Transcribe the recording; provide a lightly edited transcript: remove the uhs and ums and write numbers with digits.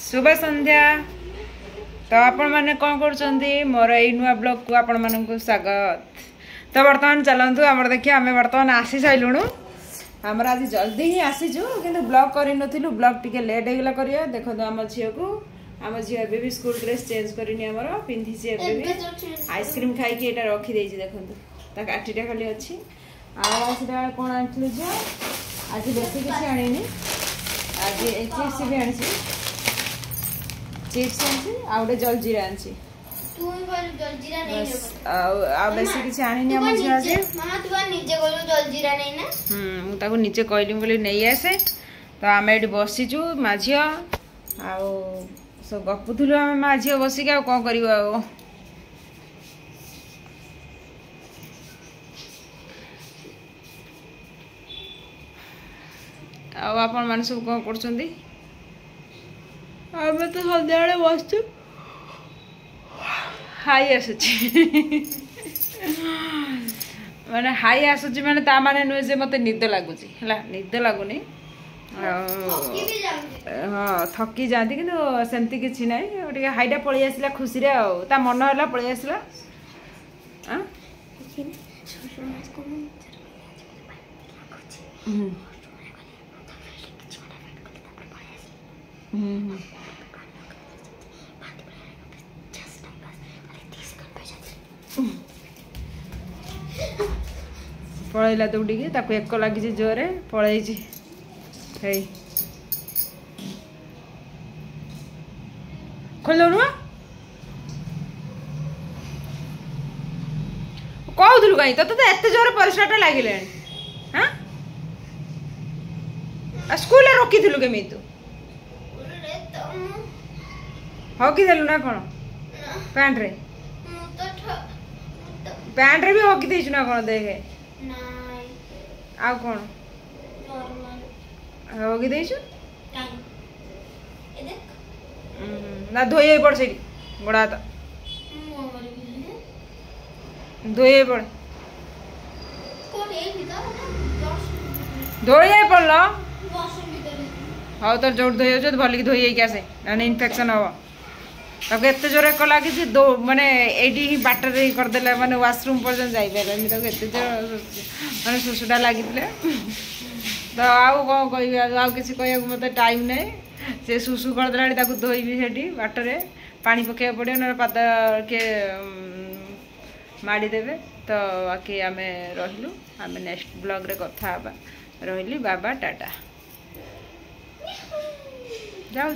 शुभ संध्या। तो आपण मैंने कौन कर मोर यही नुआ ब्लॉग को आपण मानक स्वागत। तो बर्तमान चलतु आम देखिए आम बर्तमान आसी सारूँ आमर आज जल्दी ही आसीचु कि ब्लॉग करूँ ब्लॉग टी लेट होगा करिया। देखो आम झील को आम झील एवं भी स्कूल ड्रेस चेंज करनी आमर पिंधि आइसक्रीम खाई रखीदे देखो काठीटा खाली अच्छी आटा कौन आनी झील आज बेसी किसी आनी आज चिप्स भी आनी चिप्स आनी जलजीरा आनी बेसी किसी आनी आम झील आज निजे कहली बोली नहीं आसे। तो आम ये बसीचु माँ झी सब गपुलु आम माँ झी बसिक कौन कर आपण मैंने सब कौन कर तो सन्ध्या बसचु हाई आसूची माने हाई आसूची माने ता माने नुहे जे मते निद लगुच निद लगुनि हाँ थकी जाती कि सेमती किसी ना हाईटा पलि आसला खुशी रे ता मन है पलि आसला पलैला दौड़ी एक लगी जोरे पलई खोल दौनु कहूलु कहीं तो एत जोर परिश्रा लगे हाँ स्कूल रोकी केमी तू हकीदेलु ना कौन पैंट रे पैंट रे भी हकी देचु ना कौन देखे आ कौन हकी देचु ना धोई पड़ से गोड़ा हाथ धोई पड़ धोई पड़ल हाँ तो जोड़ धोई भल धोई आसे ना इनफेक्शन हम तक एत जोर एक लगी माने ये बाटर करदे माने वाशरूम पर्यटन जापारे तक एत जोर माने सुसुटा लगी तो आउ कौन कह आउ कि कह मत टाइम ना से सुसु करदेला धोबी से बाटर पानी पकड़ पड़े ना पाद के माड़देवे। तो बाकी आम रही आम नेक्स्ट ब्लॉग रे कथा रही बाबा टाटा जाऊँ।